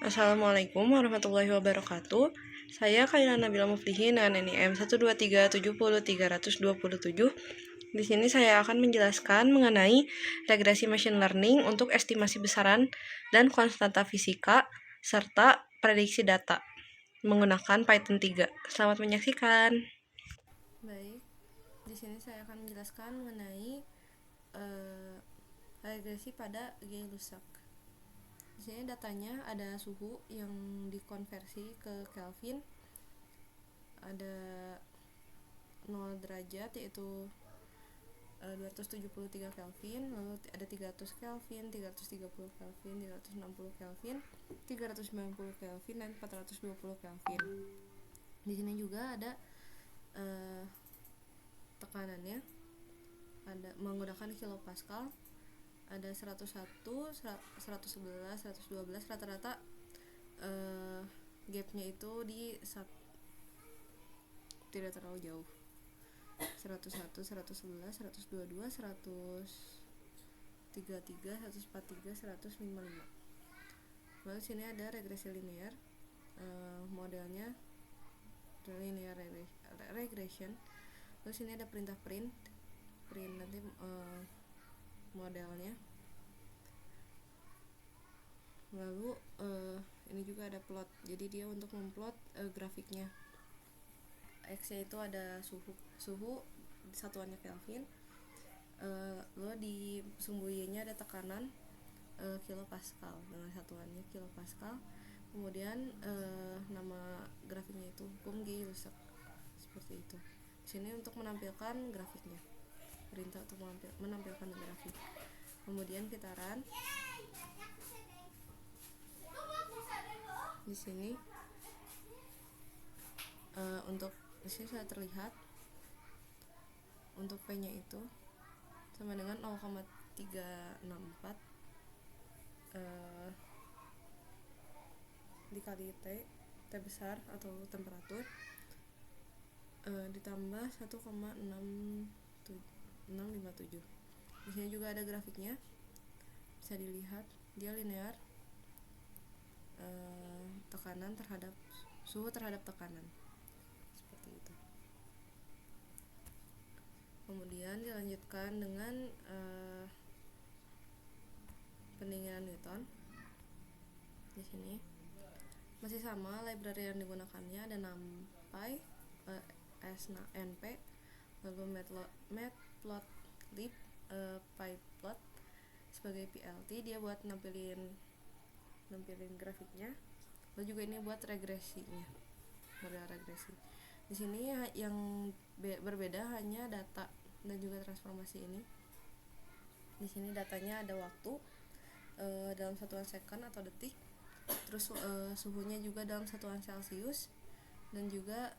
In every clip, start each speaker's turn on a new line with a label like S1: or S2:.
S1: Assalamualaikum warahmatullahi wabarakatuh. Saya Kaila Nabila Muflihin dengan NIM 123700327. Di sini saya akan menjelaskan mengenai regresi machine learning untuk estimasi besaran dan konstanta fisika serta prediksi data menggunakan Python 3. Selamat menyaksikan. Baik, di sini saya akan menjelaskan mengenai regresi pada Gay-Lussac. Di sini datanya ada suhu yang dikonversi ke Kelvin, ada 0 derajat yaitu 273 Kelvin, lalu ada 300 Kelvin, 330 Kelvin, 360 Kelvin, 390 Kelvin, dan 420 Kelvin. Di sini juga ada tekanannya, ada menggunakan kilopascal, ada 101, 111, 112, rata-rata gapnya itu tidak terlalu jauh, 101, 111, 122, 133, 143, 155. Lalu sini ada regresi linear, modelnya linear regression. Lalu sini ada perintah print nanti modelnya. Lalu ini juga ada plot, jadi dia untuk memplot grafiknya. X-nya itu ada suhu satuannya Kelvin, lalu di sumbu Y-nya ada tekanan kilopascal dengan satuannya kilopascal. Kemudian nama grafiknya itu hukum Gay-Lussac, seperti itu. Di sini untuk menampilkan grafiknya, perintah untuk menampilkan grafik. Kemudian kita run. Di sini untuk di sini sudah terlihat untuk P-nya itu sama dengan 0,364 dikali T besar atau temperatur, ditambah 1,657. Di sini juga ada grafiknya, bisa dilihat dia linear, tekanan terhadap suhu terhadap tekanan, seperti itu. Kemudian dilanjutkan dengan pendinginan Newton. Di sini masih sama, library yang digunakannya ada NumPy, SNP, lalu Matplotlib, PyPlot sebagai PLT, dia buat nampilin grafiknya. Lalu juga ini buat regresinya, model regresi. Di sini yang berbeda hanya data dan juga transformasi ini. Di sini datanya ada waktu dalam satuan second atau detik, terus suhunya juga dalam satuan Celcius, dan juga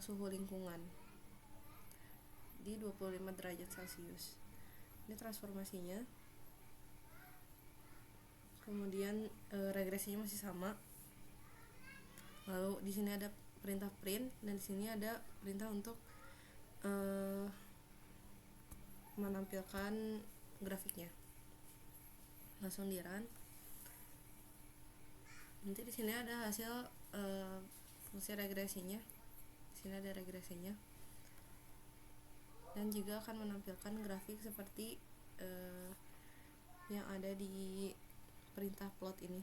S1: suhu lingkungan di 25 derajat Celcius. Ini transformasinya. Kemudian regresinya masih sama. Lalu di sini ada perintah print, dan di sini ada perintah untuk menampilkan grafiknya. Langsung di run. Nanti di sini ada hasil fungsi regresinya. Di sini ada regresinya. Dan juga akan menampilkan grafik seperti yang ada di perintah plot ini.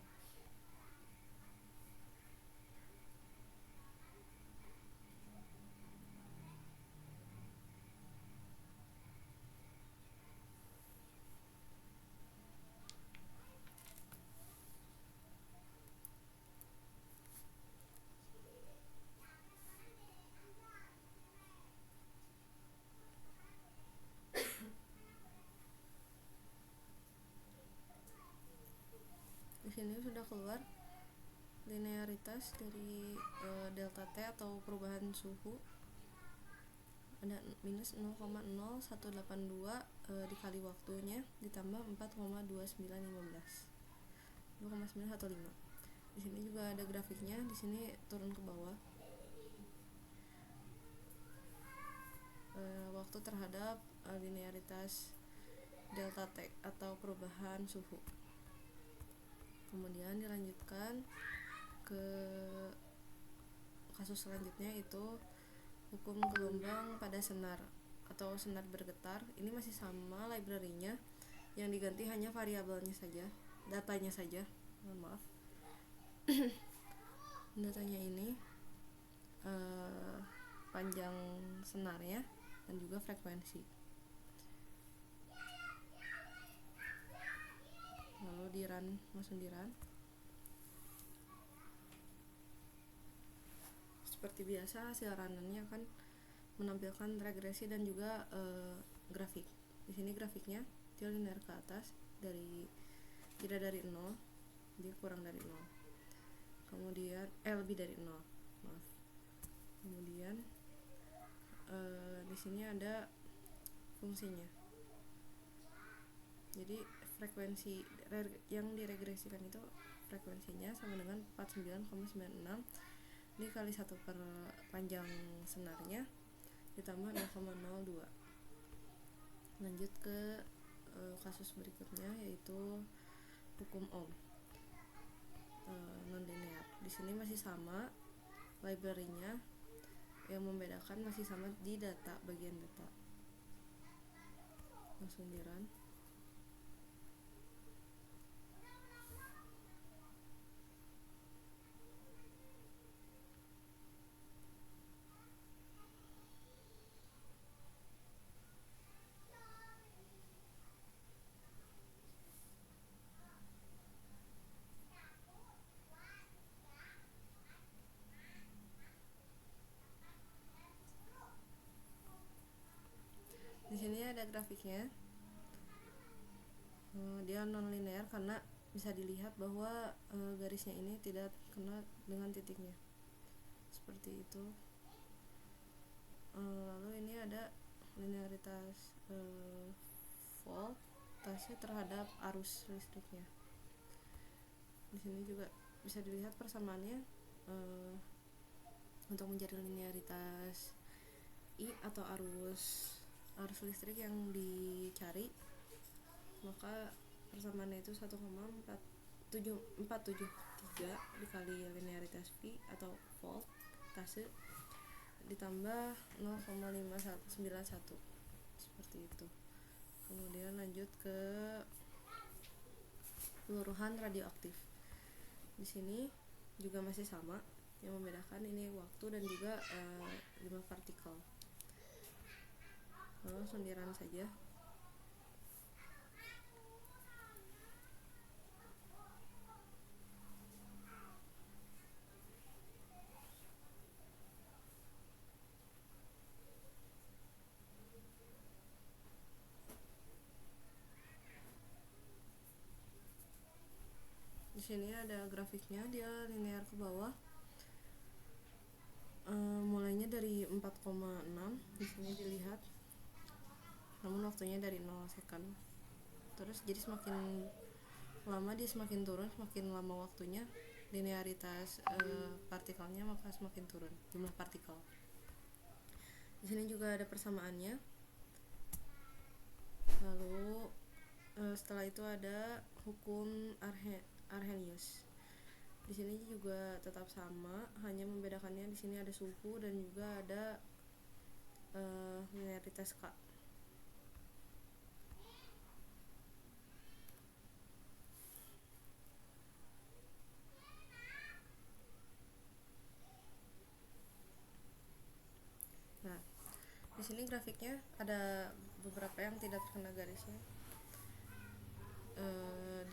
S1: Di sini sudah keluar linearitas dari delta T atau perubahan suhu, ada minus 0,0182 dikali waktunya ditambah 4,2915 2,915. Di sini juga ada grafiknya, di sini turun ke bawah. Waktu terhadap linearitas delta T atau perubahan suhu. Kemudian dilanjutkan ke kasus selanjutnya, itu hukum gelombang pada senar atau senar bergetar. Ini masih sama library-nya, yang diganti hanya variabelnya saja, datanya saja, maaf. Datanya ini panjang senarnya dan juga frekuensi. Lalu di run, langsung di run. Seperti biasa hasil runannya akan menampilkan regresi dan juga grafik. Di sini grafiknya dia linear ke atas, tidak dari 0, dia kurang dari 0. Kemudian lebih dari 0. Maaf. Kemudian di sini ada fungsinya. Jadi frekuensi yang diregresikan itu frekuensinya sama dengan 49,96 dikali 1 per panjang senarnya ditambah 0,02. Lanjut ke kasus berikutnya, yaitu hukum Ohm non-linear. Di sini masih sama library-nya, yang membedakan masih sama di data, bagian data. Langsung di run. Di sini ada grafiknya. Dia non linear karena bisa dilihat bahwa garisnya ini tidak kena dengan titiknya, seperti itu. Lalu ini ada linearitas voltase terhadap arus listriknya. Di sini juga bisa dilihat persamaannya untuk mencari linearitas I atau arus listrik yang dicari, maka persamaannya itu 1,473 dikali linearitas V atau voltase ditambah 0,591, seperti itu. Kemudian lanjut ke peluruhan radioaktif. Di sini juga masih sama, yang membedakan ini waktu dan juga jumlah partikel. Langsung di run saja. Di sini ada grafiknya, dia linear ke bawah. Mulainya dari 4,6 di sini dilihat, namun waktunya dari 0 second. Terus jadi semakin lama dia semakin turun, semakin lama waktunya, linearitas partikelnya maka semakin turun jumlah partikel. Di sini juga ada persamaannya. Lalu setelah itu ada hukum Arrhenius. Di sini juga tetap sama, hanya membedakannya di sini ada suhu dan juga ada linearitas K. Nah, di sini grafiknya ada beberapa yang tidak terkena garisnya.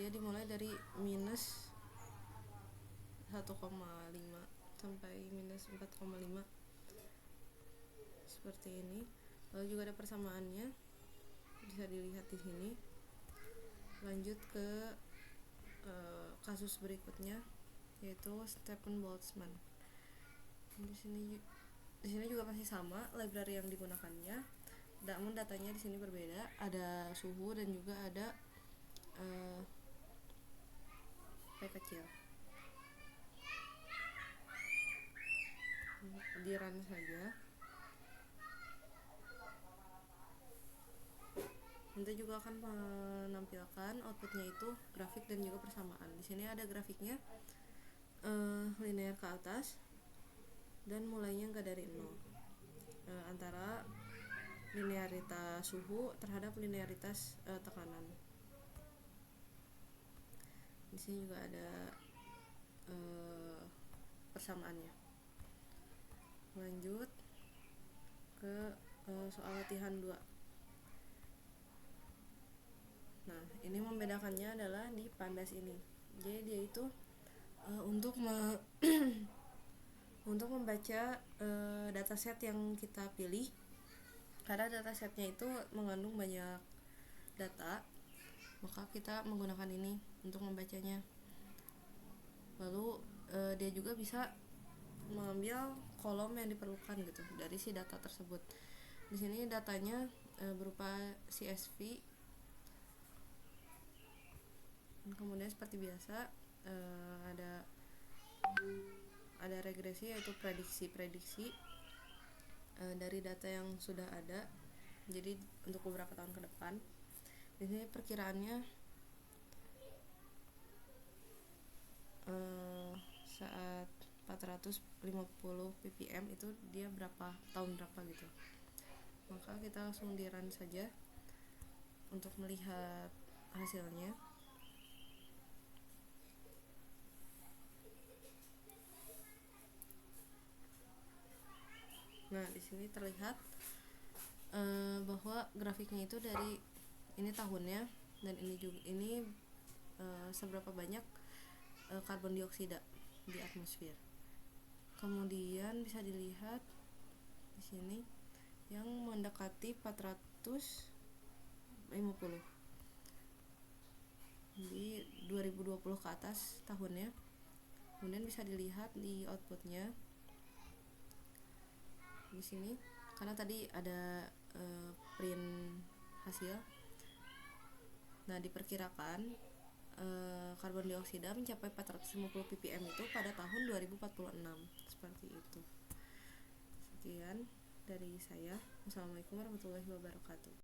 S1: Dia dimulai dari minus 1,5 sampai minus 4,5, seperti ini. Lalu juga ada persamaannya, bisa dilihat di sini. Lanjut ke kasus berikutnya, yaitu Stephen Boltzmann. Di sini juga masih sama library yang digunakannya, namun datanya di sini berbeda. Ada suhu dan juga ada P kecil. Di run saja. Nanti juga akan menampilkan outputnya itu grafik dan juga persamaan. Di sini ada grafiknya linear ke atas dan mulainya enggak dari 0, antara linearitas suhu terhadap linearitas tekanan. Di sini juga ada persamaannya. Lanjut ke soal latihan 2. Nah, ini membedakannya adalah di pandas ini. Jadi dia itu untuk untuk membaca dataset yang kita pilih, karena datasetnya itu mengandung banyak data, maka kita menggunakan ini untuk membacanya. Lalu dia juga bisa mengambil kolom yang diperlukan gitu dari si data tersebut. Di sini datanya berupa CSV. Kemudian seperti biasa ada regresi, yaitu prediksi dari data yang sudah ada. Jadi untuk beberapa tahun ke depan. Di sini perkiraannya saat 450 ppm itu dia tahun berapa gitu. Maka kita langsung di run saja untuk melihat hasilnya. Nah, di sini terlihat bahwa grafiknya itu dari ini tahunnya, dan ini seberapa banyak karbon dioksida di atmosfer. Kemudian bisa dilihat di sini yang mendekati 450 di 2020 ke atas tahunnya. Kemudian bisa dilihat di outputnya di sini, karena tadi ada print hasil. Nah, diperkirakan karbon dioksida mencapai 450 ppm itu pada tahun 2046. Seperti itu. Sekian dari saya. Wassalamualaikum warahmatullahi wabarakatuh.